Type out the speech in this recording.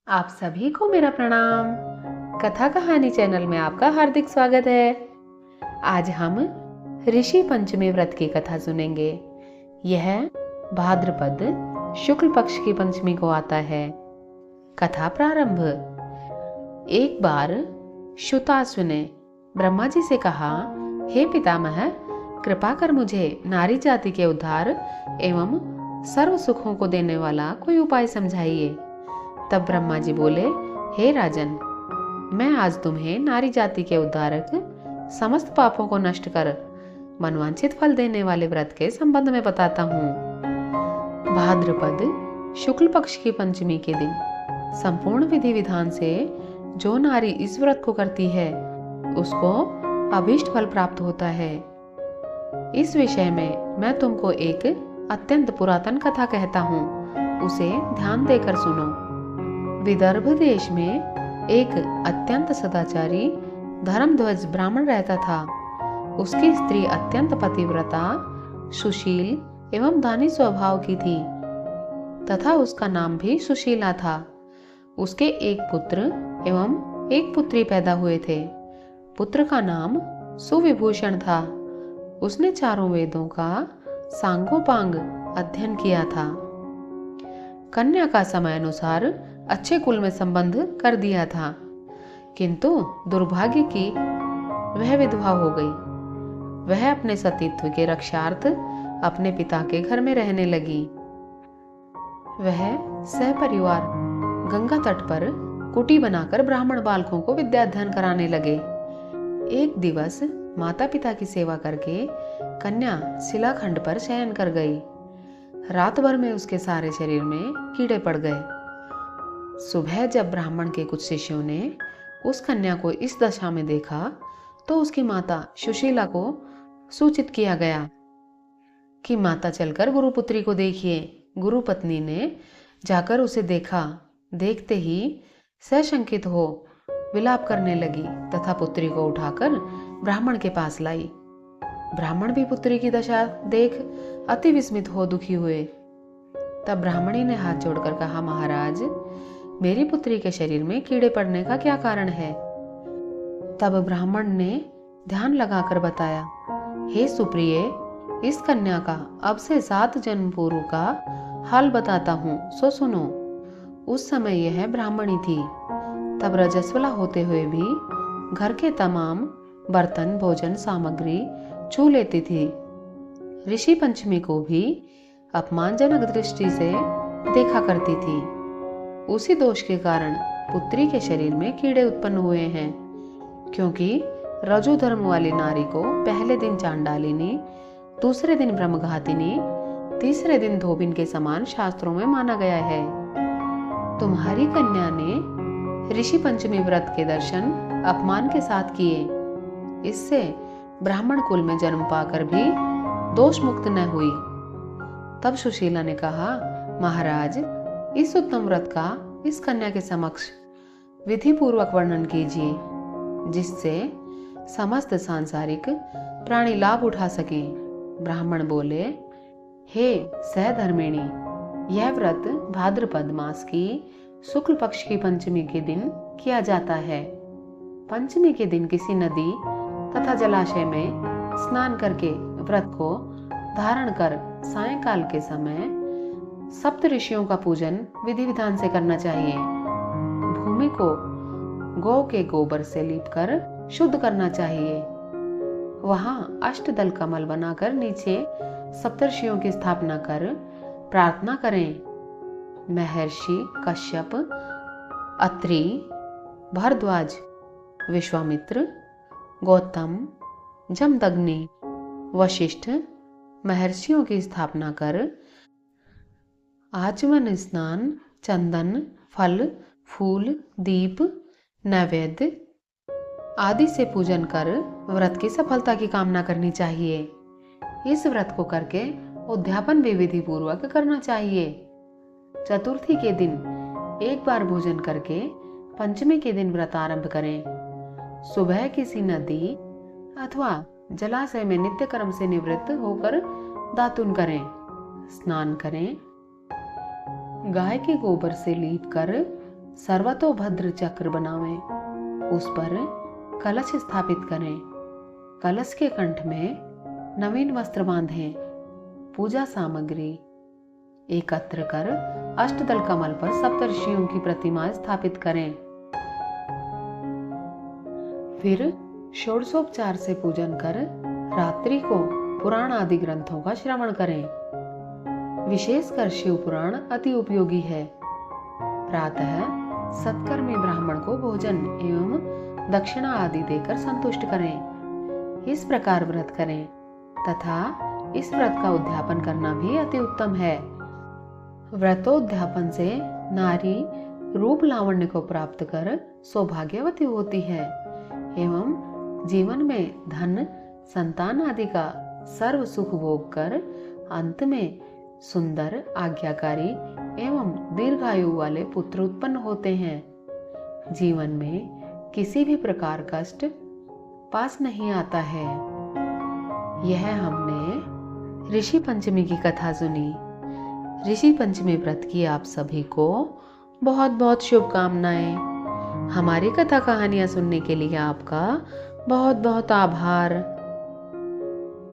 आप सभी को मेरा प्रणाम। कथा कहानी चैनल में आपका हार्दिक स्वागत है। आज हम ऋषि पंचमी व्रत की कथा सुनेंगे। यह भाद्रपद शुक्ल पक्ष की पंचमी को आता है। कथा प्रारंभ। एक बार शुतासु ने ब्रह्मा जी से कहा, हे पितामह, कृपा कर मुझे नारी जाति के उद्धार एवं सर्व सुखों को देने वाला कोई उपाय समझाइए। तब ब्रह्मा जी बोले, हे राजन, मैं आज तुम्हें नारी जाति के उद्धारक, समस्त पापों को नष्ट कर मनवांछित फल देने वाले व्रत के संबंध में बताता हूँ। भाद्रपद शुक्ल पक्ष की पंचमी के दिन संपूर्ण विधि विधान से जो नारी इस व्रत को करती है उसको अभीष्ट फल प्राप्त होता है। इस विषय में मैं तुमको एक अत्यंत पुरातन कथा कहता हूँ, उसे ध्यान देकर सुनो। विदर्भ देश में एक अत्यंत सदाचारी धर्मध्वज ब्राह्मण रहता था। उसकी स्त्री अत्यंत पतिव्रता, सुशील एवं दानी स्वभाव की थी तथा उसका नाम भी सुशीला था। उसके एक पुत्र एवं एक पुत्री पैदा हुए थे। पुत्र का नाम सुविभूषण था। उसने चारों वेदों का सांगोपांग अध्ययन किया था। कन्या का समय अनुसार अच्छे कुल में संबंध कर दिया था, किंतु दुर्भाग्य की वह विधवा हो गई। वह अपने सतीत्व के रक्षार्थ अपने पिता के घर में रहने लगी। वह सहपरिवार गंगा तट पर कुटी बनाकर ब्राह्मण बालकों को विद्या अध्ययन कराने लगे। एक दिवस माता पिता की सेवा करके कन्या शिलाखंड पर शयन कर गई। रात भर में उसके सारे शरीर में कीड़े पड़ गए। सुबह जब ब्राह्मण के कुछ शिष्यों ने उस कन्या को इस दशा में देखा तो उसकी माता सुशीला को सूचित किया गया कि माता चलकर गुरुपुत्री को देखिए। गुरुपत्नी ने जाकर उसे देखा। देखते ही सशंकित हो विलाप करने लगी तथा पुत्री को उठाकर ब्राह्मण के पास लाई। ब्राह्मण भी पुत्री की दशा देख अति विस्मित हो दुखी हुए। तब ब्राह्मणी ने हाथ जोड़कर कहा, महाराज, मेरी पुत्री के शरीर में कीड़े पड़ने का क्या कारण है? तब ब्राह्मण ने ध्यान लगाकर बताया, हे सुप्रिय, इस कन्या का अब से 7 जन्म पूर्व का हाल बताता हूँ, सो सुनो। उस समय यह ब्राह्मणी थी। तब रजस्वला होते हुए भी घर के तमाम बर्तन, भोजन सामग्री छू लेती थी। ऋषि पंचमी को भी अपमानजनक दृष्टि से देखा करती थी। उसी दोष के कारण पुत्री के शरीर में कीड़े उत्पन्न हुए हैं, क्योंकि रजो धर्म वाली नारी को पहले दिन चांडालिनी, दूसरे दिन ब्रह्मघातिनी, तीसरे दिन धोबिन के समान शास्त्रों में माना गया है। तुम्हारी कन्या ने ऋषि पंचमी व्रत के दर्शन अपमान के साथ किए। इससे ब्राह्मण कुल में जन्म पाकर भी दोष मुक्त न हुई। तब सुशीला ने कहा, महाराज, इस उत्तम व्रत का इस कन्या के समक्ष विधि पूर्वक वर्णन कीजिए, जिससे समस्त सांसारिक प्राणी लाभ उठा सके। ब्राह्मण बोले, हे सहधर्मिणी, यह व्रत भाद्रपद मास की शुक्ल पक्ष की पंचमी के दिन किया जाता है। पंचमी के दिन किसी नदी तथा जलाशय में स्नान करके व्रत को धारण कर सायंकाल के समय सप्त ऋषियों का पूजन विधि विधान से करना चाहिए। भूमि को गौ के गोबर से लीपकर शुद्ध करना चाहिए। वहां अष्टदल कमल बनाकर नीचे सप्तर्षियों की स्थापना कर प्रार्थना करें। महर्षि कश्यप, अत्रि, भरद्वाज, विश्वामित्र, गौतम, जमदग्नि, वशिष्ठ महर्षियों की स्थापना कर आचमन स्नान, चंदन, फल, फूल, दीप, नैवेद्य आदि से पूजन कर व्रत की सफलता की कामना करनी चाहिए। इस व्रत को करके उद्यापन भी विधि पूर्वक करना चाहिए। चतुर्थी के दिन एक बार भोजन करके पंचमी के दिन व्रत आरंभ करें। सुबह किसी नदी अथवा जलाशय में नित्य कर्म से निवृत्त होकर दातुन करें, स्नान करें। गाय के गोबर से लीप कर सर्वतोभद्र चक्र बनावें। उस पर कलश स्थापित करें। कलश के कंठ में नवीन वस्त्र बांधें। पूजा सामग्री एकत्र कर अष्टदल कमल पर सप्तऋषियों की प्रतिमा स्थापित करें। फिर षोडशोपचार से पूजन कर रात्रि को पुराण आदि ग्रंथों का श्रवण करें। विशेषकर शिव पुराण अति उपयोगी है। प्रातः सत्कर्मी ब्राह्मण को भोजन एवं दक्षिणा आदि देकर संतुष्ट करें। इस प्रकार व्रत करें तथा इस व्रत का उद्यापन करना भी अति उत्तम है। व्रतोद्यापन से नारी रूप लावण्य को प्राप्त कर सौभाग्यवती होती है एवं जीवन में धन संतान आदि का सर्व सुख भोग कर अंत में सुंदर आज्ञाकारी एवं दीर्घायु वाले पुत्र उत्पन्न होते हैं। जीवन में किसी भी प्रकार कष्ट पास नहीं आता है। यह हमने ऋषि पंचमी की कथा सुनी। ऋषि पंचमी व्रत की आप सभी को बहुत बहुत शुभकामनाएं। हमारी कथा कहानियां सुनने के लिए आपका बहुत बहुत आभार।